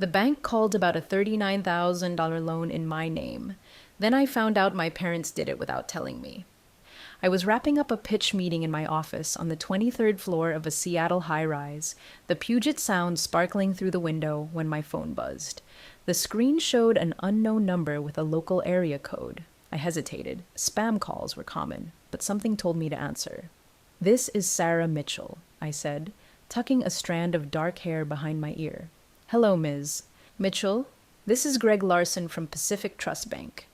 The bank called about a $39,000 loan in my name. Then I found out my parents did it without telling me. I was wrapping up a pitch meeting in my office on the 23rd floor of a Seattle high-rise, the Puget Sound sparkling through the window when my phone buzzed. The screen showed an unknown number with a local area code. I hesitated. Spam calls were common, but something told me to answer. "This is Sarah Mitchell," I said, tucking a strand of dark hair behind my ear. "Hello, Ms. Mitchell. This is Greg Larson from Pacific Trust Bank."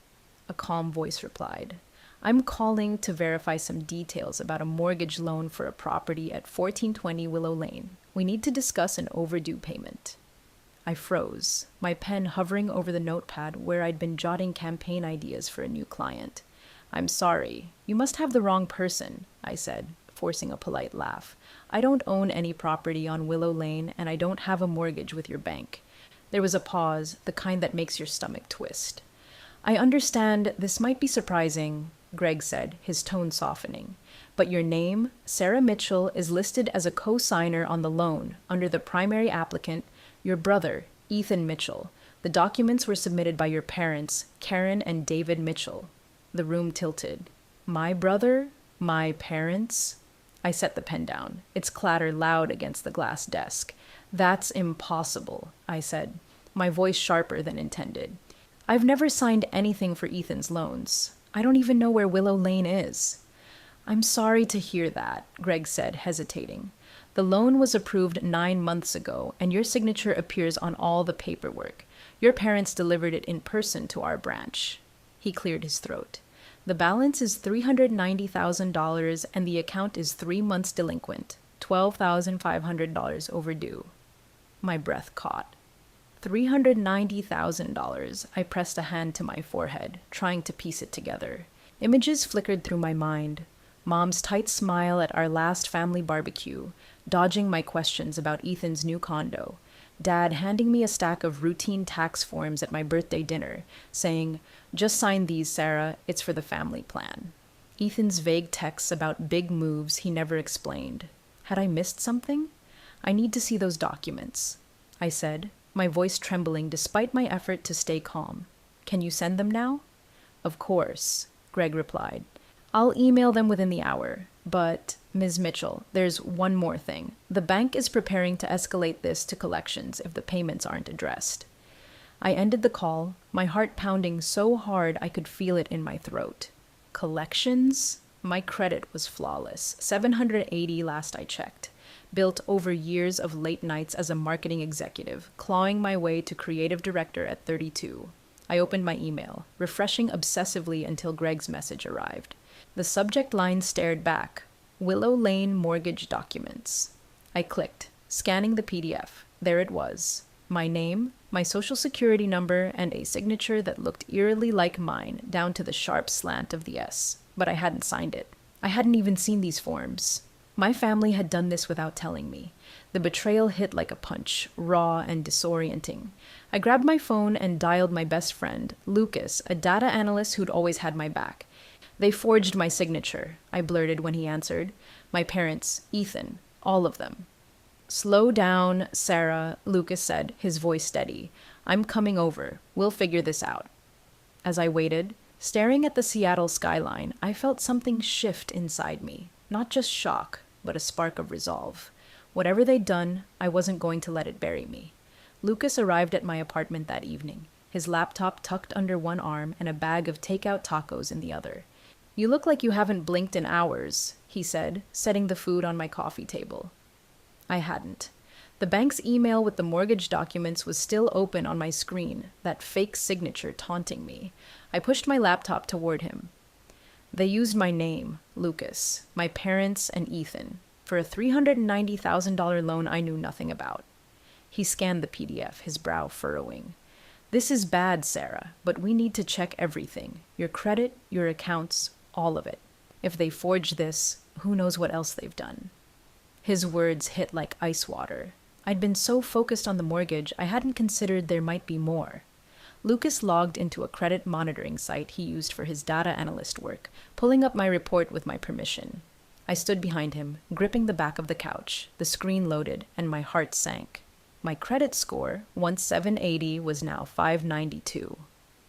A calm voice replied. "I'm calling to verify some details about a mortgage loan for a property at 1420 Willow Lane. We need to discuss an overdue payment." I froze, my pen hovering over the notepad where I'd been jotting campaign ideas for a new client. "I'm sorry. You must have the wrong person," I said, forcing a polite laugh. "I don't own any property on Willow Lane, and I don't have a mortgage with your bank." There was a pause, the kind that makes your stomach twist. "I understand this might be surprising," Greg said, his tone softening. "But your name, Sarah Mitchell, is listed as a co-signer on the loan under the primary applicant, your brother, Ethan Mitchell. The documents were submitted by your parents, Karen and David Mitchell." The room tilted. "My brother? My parents?" I set the pen down, its clatter loud against the glass desk. "That's impossible," I said, my voice sharper than intended. "I've never signed anything for Ethan's loans. I don't even know where Willow Lane is." "I'm sorry to hear that," Greg said, hesitating. "The loan was approved 9 months ago, and your signature appears on all the paperwork. Your parents delivered it in person to our branch." He cleared his throat. "The balance is $390,000, and the account is 3 months delinquent, $12,500 overdue." My breath caught. $390,000. I pressed a hand to my forehead, trying to piece it together. Images flickered through my mind. Mom's tight smile at our last family barbecue, dodging my questions about Ethan's new condo. Dad handing me a stack of routine tax forms at my birthday dinner, saying, "Just sign these, Sarah, it's for the family plan." Ethan's vague texts about big moves he never explained. Had I missed something? "I need to see those documents," I said, my voice trembling despite my effort to stay calm. "Can you send them now?" "Of course," Greg replied. "I'll email them within the hour. But, Ms. Mitchell, there's one more thing. The bank is preparing to escalate this to collections if the payments aren't addressed." I ended the call, my heart pounding so hard I could feel it in my throat. Collections? My credit was flawless. 780 last I checked. Built over years of late nights as a marketing executive, clawing my way to creative director at 32. I opened my email, refreshing obsessively until Greg's message arrived. The subject line stared back, "Willow Lane Mortgage Documents." I clicked, scanning the PDF. There it was. My name, my social security number, and a signature that looked eerily like mine, down to the sharp slant of the S. But I hadn't signed it. I hadn't even seen these forms. My family had done this without telling me. The betrayal hit like a punch, raw and disorienting. I grabbed my phone and dialed my best friend, Lucas, a data analyst who'd always had my back. "They forged my signature," I blurted when he answered. "My parents, Ethan, all of them." "Slow down, Sarah," Lucas said, his voice steady. "I'm coming over. We'll figure this out." As I waited, staring at the Seattle skyline, I felt something shift inside me. Not just shock, but a spark of resolve. Whatever they'd done, I wasn't going to let it bury me. Lucas arrived at my apartment that evening, his laptop tucked under one arm and a bag of takeout tacos in the other. "You look like you haven't blinked in hours," he said, setting the food on my coffee table. I hadn't. The bank's email with the mortgage documents was still open on my screen, that fake signature taunting me. I pushed my laptop toward him. "They used my name, Lucas, my parents, and Ethan, for a $390,000 loan I knew nothing about." He scanned the PDF, his brow furrowing. "This is bad, Sarah, but we need to check everything. Your credit, your accounts, all of it. If they forged this, who knows what else they've done." His words hit like ice water. I'd been so focused on the mortgage, I hadn't considered there might be more. Lucas logged into a credit monitoring site he used for his data analyst work, pulling up my report with my permission. I stood behind him, gripping the back of the couch. The screen loaded, and my heart sank. My credit score, once 780, was now 592.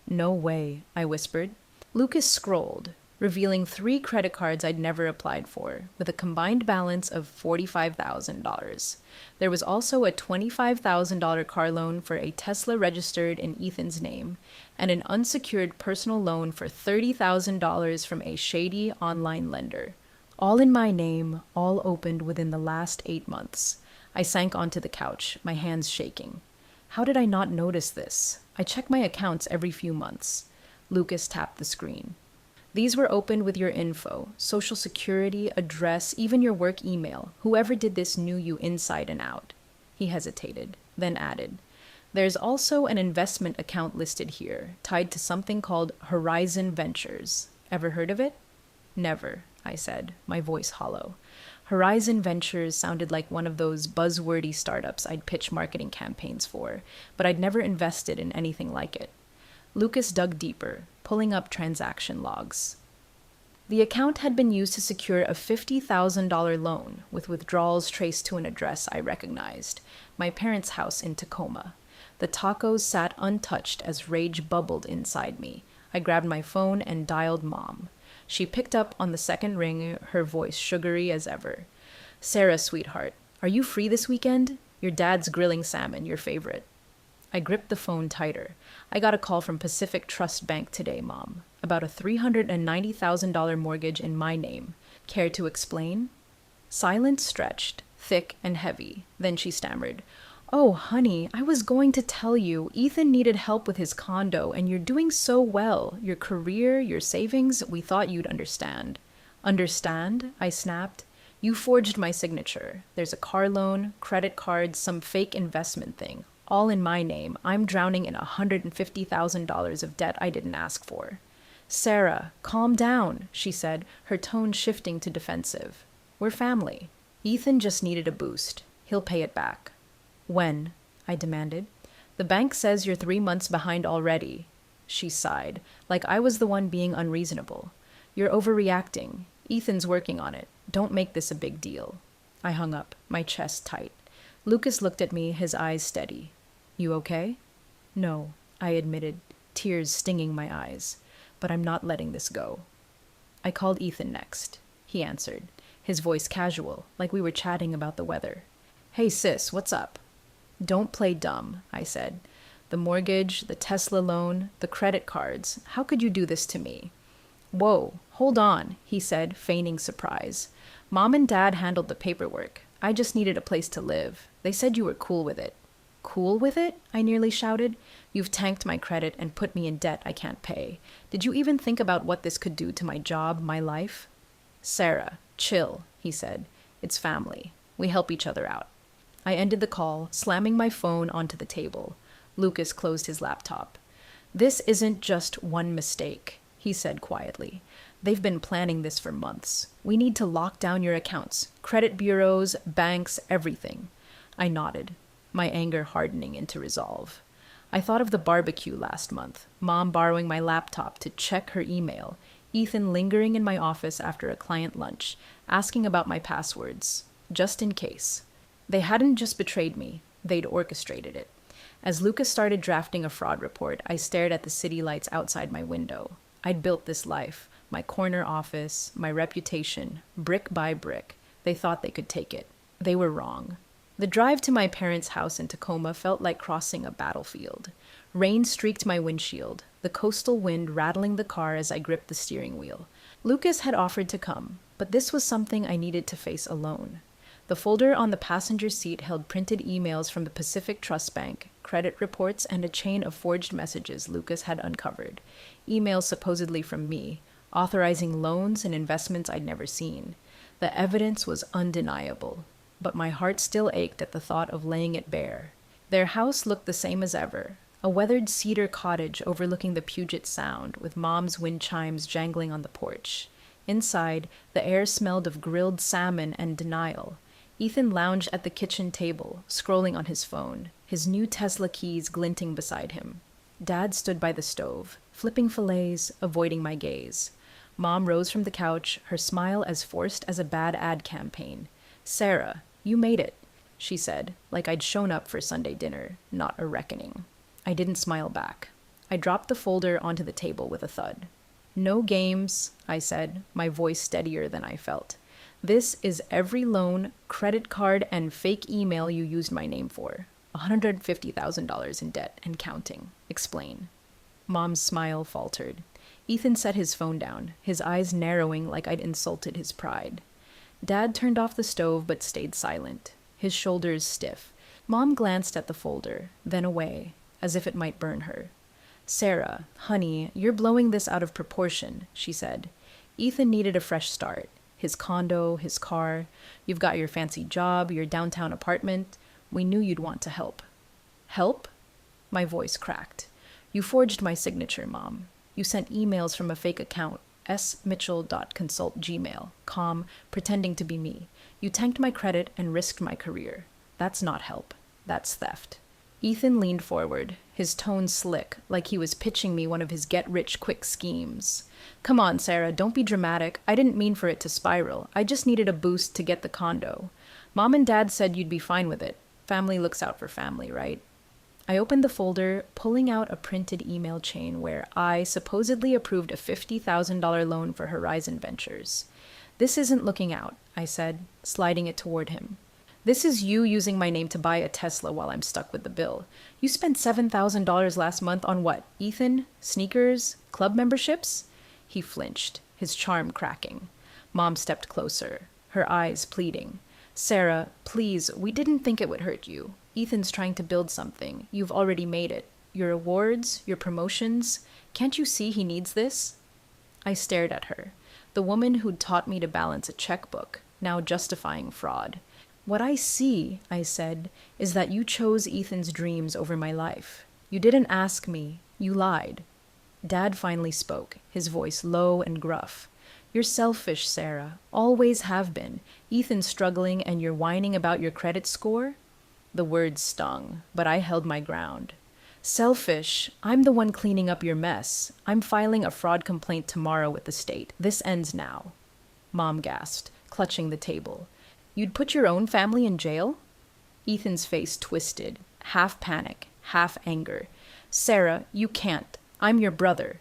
No way, I whispered. Lucas scrolled, revealing 3 credit cards I'd never applied for, with a combined balance of $45,000. There was also a $25,000 car loan for a Tesla registered in Ethan's name, and an unsecured personal loan for $30,000 from a shady online lender. All in my name, all opened within the last 8 months. I sank onto the couch, my hands shaking. How did I not notice this? I check my accounts every few months. Lucas tapped the screen. These were opened with your info, social security, address, even your work email. Whoever did this knew you inside and out. He hesitated, then added, There's also an investment account listed here, tied to something called Horizon Ventures. Ever heard of it? Never, I said, my voice hollow. Horizon Ventures sounded like one of those buzzwordy startups I'd pitch marketing campaigns for, but I'd never invested in anything like it. Lucas dug deeper, pulling up transaction logs. The account had been used to secure a $50,000 loan, with withdrawals traced to an address I recognized, my parents' house in Tacoma. The tacos sat untouched as rage bubbled inside me. I grabbed my phone and dialed Mom. She picked up on the second ring, her voice sugary as ever. Sarah, sweetheart, are you free this weekend? Your dad's grilling salmon, your favorite. I gripped the phone tighter. I got a call from Pacific Trust Bank today, Mom, about a $390,000 mortgage in my name. Care to explain? Silence stretched, thick and heavy. Then she stammered, Oh, honey, I was going to tell you, Ethan needed help with his condo, and you're doing so well. Your career, your savings, we thought you'd understand. Understand? I snapped. You forged my signature. There's a car loan, credit cards, some fake investment thing. All in my name. I'm drowning in $150,000 of debt I didn't ask for. Sarah, calm down, she said, her tone shifting to defensive. We're family. Ethan just needed a boost. He'll pay it back. When? I demanded. The bank says you're 3 months behind already. She sighed, like I was the one being unreasonable. You're overreacting. Ethan's working on it. Don't make this a big deal. I hung up, my chest tight. Lucas looked at me, his eyes steady. You okay? No, I admitted, tears stinging my eyes. But I'm not letting this go. I called Ethan next. He answered, his voice casual, like we were chatting about the weather. Hey sis, what's up? Don't play dumb, I said. The mortgage, the Tesla loan, the credit cards. How could you do this to me? Whoa, hold on, he said, feigning surprise. Mom and Dad handled the paperwork. I just needed a place to live. They said you were cool with it. Cool with it? I nearly shouted. You've tanked my credit and put me in debt I can't pay. Did you even think about what this could do to my job, my life? Sarah, chill, he said. It's family. We help each other out. I ended the call, slamming my phone onto the table. Lucas closed his laptop. This isn't just one mistake, he said quietly. They've been planning this for months. We need to lock down your accounts, credit bureaus, banks, everything. I nodded, my anger hardening into resolve. I thought of the barbecue last month, Mom borrowing my laptop to check her email, Ethan lingering in my office after a client lunch, asking about my passwords, just in case. They hadn't just betrayed me, they'd orchestrated it. As Lucas started drafting a fraud report, I stared at the city lights outside my window. I'd built this life, my corner office, my reputation, brick by brick. They thought they could take it. They were wrong. The drive to my parents' house in Tacoma felt like crossing a battlefield. Rain streaked my windshield, the coastal wind rattling the car as I gripped the steering wheel. Lucas had offered to come, but this was something I needed to face alone. The folder on the passenger seat held printed emails from the Pacific Trust Bank, credit reports, and a chain of forged messages Lucas had uncovered. Emails supposedly from me, authorizing loans and investments I'd never seen. The evidence was undeniable, but my heart still ached at the thought of laying it bare. Their house looked the same as ever, a weathered cedar cottage overlooking the Puget Sound, with Mom's wind chimes jangling on the porch. Inside, the air smelled of grilled salmon and denial. Ethan lounged at the kitchen table, scrolling on his phone, his new Tesla keys glinting beside him. Dad stood by the stove, flipping fillets, avoiding my gaze. Mom rose from the couch, her smile as forced as a bad ad campaign. Sarah, you made it. she said, like I'd shown up for Sunday dinner, not a reckoning. I didn't smile back. I dropped the folder onto the table with a thud. No games, I said, my voice steadier than I felt. This is every loan, credit card, and fake email you used my name for. $150,000 in debt and counting. Explain. Mom's smile faltered. Ethan set his phone down, his eyes narrowing like I'd insulted his pride. Dad turned off the stove but stayed silent, his shoulders stiff. Mom glanced at the folder, then away, as if it might burn her. Sarah, honey, you're blowing this out of proportion, she said. Ethan needed a fresh start. His condo, his car. You've got your fancy job, your downtown apartment. We knew you'd want to help. Help? My voice cracked. You forged my signature, Mom. You sent emails from a fake account, smitchell.consultgmail.com, pretending to be me. You tanked my credit and risked my career. That's not help. That's theft. Ethan leaned forward, his tone slick, like he was pitching me one of his get-rich-quick schemes. Come on, Sarah, don't be dramatic. I didn't mean for it to spiral. I just needed a boost to get the condo. Mom and Dad said you'd be fine with it. Family looks out for family, right? I opened the folder, pulling out a printed email chain where I supposedly approved a $50,000 loan for Horizon Ventures. This isn't looking out, I said, sliding it toward him. This is you using my name to buy a Tesla while I'm stuck with the bill. You spent $7,000 last month on what, Ethan? Sneakers? Club memberships? He flinched, his charm cracking. Mom stepped closer, her eyes pleading. Sarah, please, we didn't think it would hurt you. Ethan's trying to build something. You've already made it. Your awards, your promotions. Can't you see he needs this? I stared at her, the woman who'd taught me to balance a checkbook, now justifying fraud. What I see, I said, is that you chose Ethan's dreams over my life. You didn't ask me. You lied. Dad finally spoke, his voice low and gruff. You're selfish, Sarah. Always have been. Ethan's struggling and you're whining about your credit score? The words stung, but I held my ground. Selfish? I'm the one cleaning up your mess. I'm filing a fraud complaint tomorrow with the state. This ends now. Mom gasped, clutching the table. You'd put your own family in jail? Ethan's face twisted, half panic, half anger. Sarah, you can't. I'm your brother.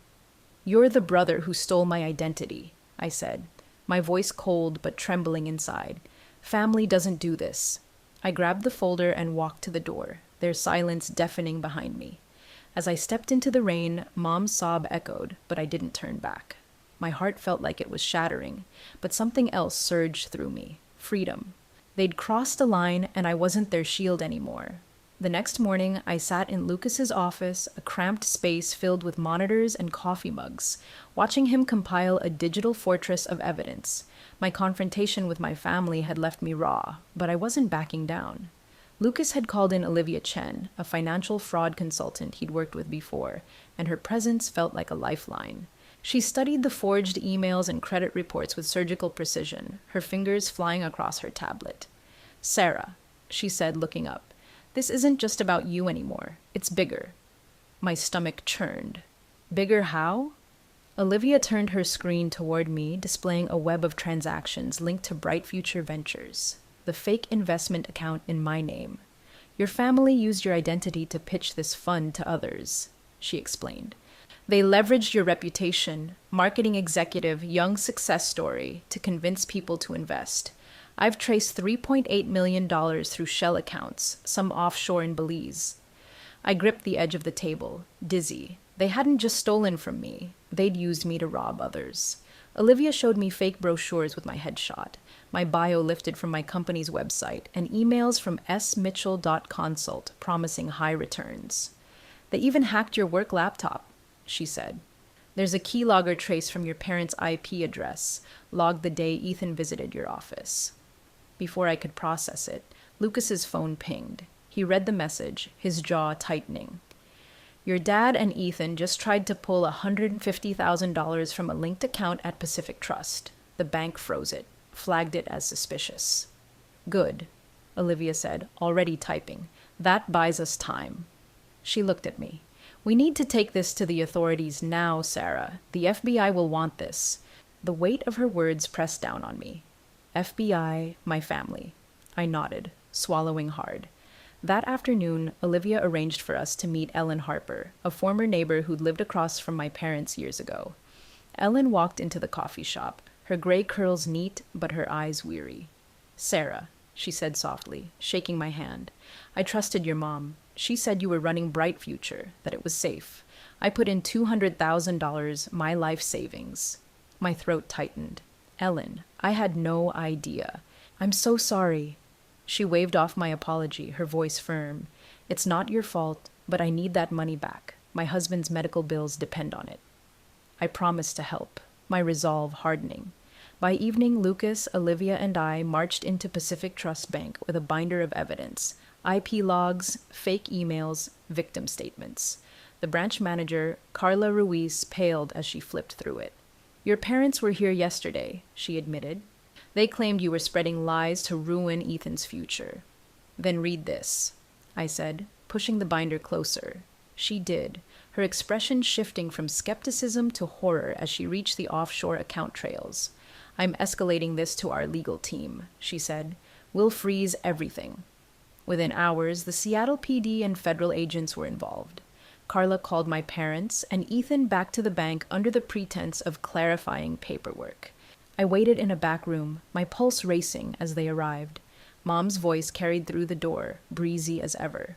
You're the brother who stole my identity, I said, my voice cold but trembling inside. Family doesn't do this. I grabbed the folder and walked to the door, their silence deafening behind me. As I stepped into the rain, Mom's sob echoed, but I didn't turn back. My heart felt like it was shattering, but something else surged through me. Freedom. They'd crossed a line and I wasn't their shield anymore. The next morning, I sat in Lucas's office, a cramped space filled with monitors and coffee mugs, watching him compile a digital fortress of evidence. My confrontation with my family had left me raw, but I wasn't backing down. Lucas had called in Olivia Chen, a financial fraud consultant he'd worked with before, and her presence felt like a lifeline. She studied the forged emails and credit reports with surgical precision, her fingers flying across her tablet. Sarah, she said, looking up, this isn't just about you anymore. It's bigger. My stomach churned. Bigger how? Olivia turned her screen toward me, displaying a web of transactions linked to Bright Future Ventures, the fake investment account in my name. Your family used your identity to pitch this fund to others, she explained. They leveraged your reputation, marketing executive, young success story, to convince people to invest. I've traced $3.8 million through shell accounts, some offshore in Belize. I gripped the edge of the table, dizzy. They hadn't just stolen from me. They'd used me to rob others. Olivia showed me fake brochures with my headshot, my bio lifted from my company's website, and emails from smitchell.consult promising high returns. They even hacked your work laptop, she said. There's a keylogger trace from your parents' IP address, logged the day Ethan visited your office. Before I could process it, Lucas's phone pinged. He read the message, his jaw tightening. Your dad and Ethan just tried to pull $150,000 from a linked account at Pacific Trust. The bank froze it, flagged it as suspicious. Good, Olivia said, already typing. That buys us time. She looked at me. We need to take this to the authorities now, Sarah. The FBI will want this. The weight of her words pressed down on me. FBI, my family. I nodded. swallowing hard. That afternoon, Olivia arranged for us to meet Ellen Harper, a former neighbor who'd lived across from my parents years ago. Ellen walked into the coffee shop, her gray curls neat but her eyes weary. "Sarah," she said softly, shaking my hand. "I trusted your mom. She said you were running Bright Future, that it was safe. I put in $200,000, my life savings." My throat tightened. "Ellen, I had no idea. I'm so sorry." She waved off my apology, her voice firm. "It's not your fault, but I need that money back. My husband's medical bills depend on it." I promised to help, my resolve hardening. By evening, Lucas, Olivia, and I marched into Pacific Trust Bank with a binder of evidence: IP logs, fake emails, victim statements. The branch manager, Carla Ruiz, paled as she flipped through it. "Your parents were here yesterday," she admitted. "They claimed you were spreading lies to ruin Ethan's future." "Then read this," I said, pushing the binder closer. She did, her expression shifting from skepticism to horror as she reached the offshore account trails. "I'm escalating this to our legal team," she said. "We'll freeze everything." Within hours, the Seattle PD and federal agents were involved. Carla called my parents and Ethan back to the bank under the pretense of clarifying paperwork. I waited in a back room, my pulse racing as they arrived. Mom's voice carried through the door, breezy as ever.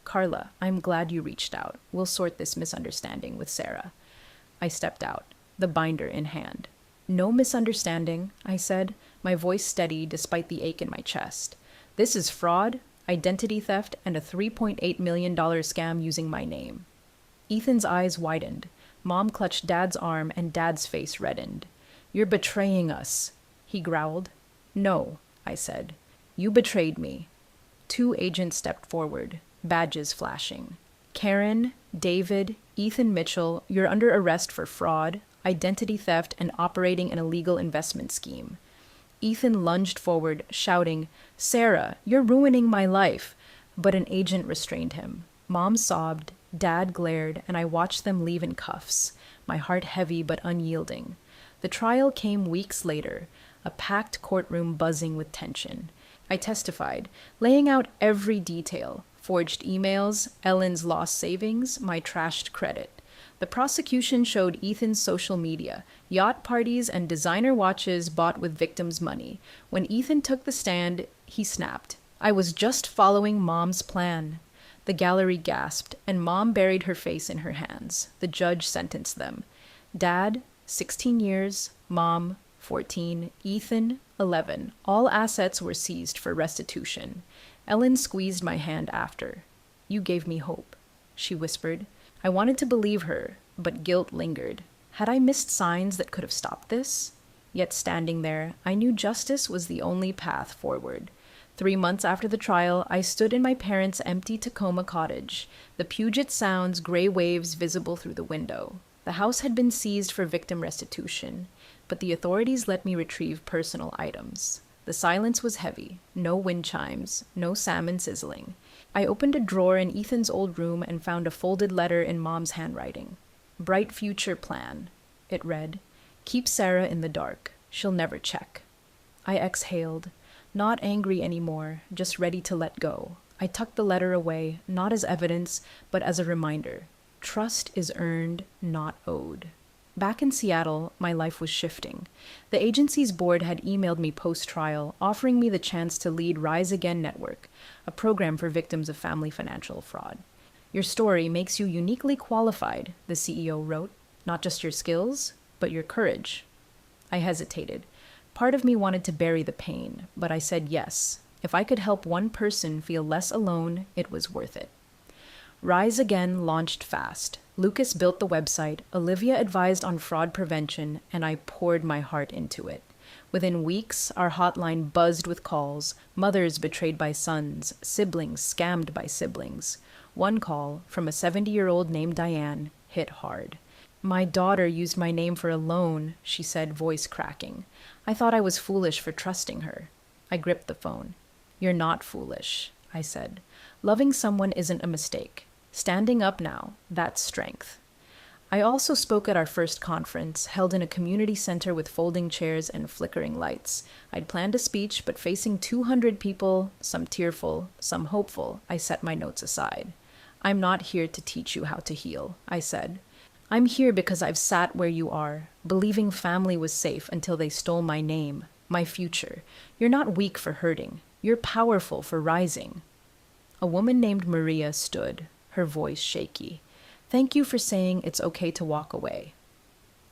"Carla, I'm glad you reached out. We'll sort this misunderstanding with Sarah." I stepped out, the binder in hand. "No misunderstanding," I said, my voice steady despite the ache in my chest. "This is fraud, identity theft, and a $3.8 million scam using my name." Ethan's eyes widened. Mom clutched Dad's arm and Dad's face reddened. "You're betraying us," he growled. "No," I said. "You betrayed me." Two agents stepped forward, badges flashing. "Karen, David, Ethan Mitchell, you're under arrest for fraud, identity theft, and operating an illegal investment scheme." Ethan lunged forward, shouting, "Sarah, you're ruining my life!" But an agent restrained him. Mom sobbed, Dad glared, and I watched them leave in cuffs, my heart heavy but unyielding. The trial came weeks later, a packed courtroom buzzing with tension. I testified, laying out every detail: forged emails, Ellen's lost savings, my trashed credit. The prosecution showed Ethan's social media, yacht parties, and designer watches bought with victims' money. When Ethan took the stand, he snapped. "I was just following Mom's plan." The gallery gasped, and Mom buried her face in her hands. The judge sentenced them. Dad, 16 years, Mom, 14, Ethan, 11. All assets were seized for restitution. Ellen squeezed my hand after. "You gave me hope," she whispered. I wanted to believe her, but guilt lingered. Had I missed signs that could have stopped this? Yet standing there, I knew justice was the only path forward. 3 months after the trial, I stood in my parents' empty Tacoma cottage, the Puget Sound's gray waves visible through the window. The house had been seized for victim restitution, but the authorities let me retrieve personal items. The silence was heavy, no wind chimes, no salmon sizzling. I opened a drawer in Ethan's old room and found a folded letter in Mom's handwriting. "Bright future plan," it read. "Keep Sarah in the dark. She'll never check." I exhaled, not angry anymore, just ready to let go. I tucked the letter away, not as evidence, but as a reminder. Trust is earned, not owed. Back in Seattle, my life was shifting. The agency's board had emailed me post-trial, offering me the chance to lead Rise Again Network, a program for victims of family financial fraud. "Your story makes you uniquely qualified," the CEO wrote. "Not just your skills, but your courage." I hesitated. Part of me wanted to bury the pain, but I said yes. If I could help one person feel less alone, it was worth it. Rise Again launched fast. Lucas built the website, Olivia advised on fraud prevention, and I poured my heart into it. Within weeks, our hotline buzzed with calls: mothers betrayed by sons, siblings scammed by siblings. One call, from a 70-year-old named Diane, hit hard. "My daughter used my name for a loan," she said, voice cracking. I thought I was foolish for trusting her. I gripped the phone. "You're not foolish," I said. "Loving someone isn't a mistake. Standing up now, that's strength." I also spoke at our first conference, held in a community center with folding chairs and flickering lights. I'd planned a speech, but facing 200 people, some tearful, some hopeful, I set my notes aside. I'm not here to teach you how to heal, I said. I'm here because I've sat where you are, believing family was safe until they stole my name, my future. You're not weak for hurting. You're powerful for rising. A woman named Maria stood, her voice shaky. Thank you for saying it's okay to walk away.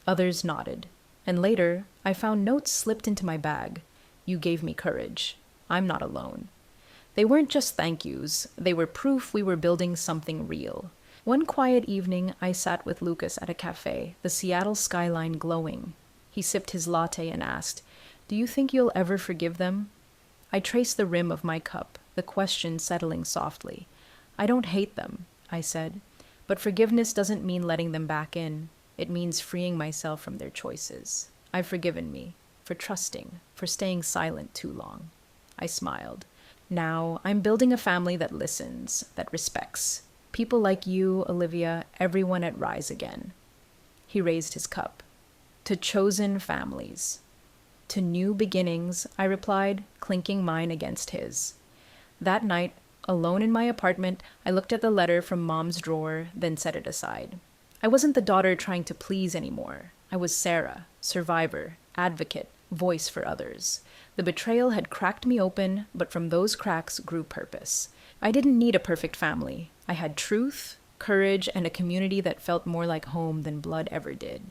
Others nodded, and later I found notes slipped into my bag. You gave me courage. I'm not alone. They weren't just thank yous, they were proof we were building something real. One quiet evening, I sat with Lucas at a cafe, the Seattle skyline glowing. He sipped his latte and asked, "Do you think you'll ever forgive them?" I traced the rim of my cup, the question settling softly. I don't hate them, I said. But forgiveness doesn't mean letting them back in. It means freeing myself from their choices. I've forgiven me for trusting, for staying silent too long. I smiled. Now I'm building a family that listens, that respects. People like you, Olivia, everyone at Rise Again. He raised his cup. To chosen families. To new beginnings, I replied, clinking mine against his. That night, alone in my apartment, I looked at the letter from Mom's drawer, then set it aside. I wasn't the daughter trying to please anymore. I was Sarah, survivor, advocate, voice for others. The betrayal had cracked me open, but from those cracks grew purpose. I didn't need a perfect family. I had truth, courage, and a community that felt more like home than blood ever did.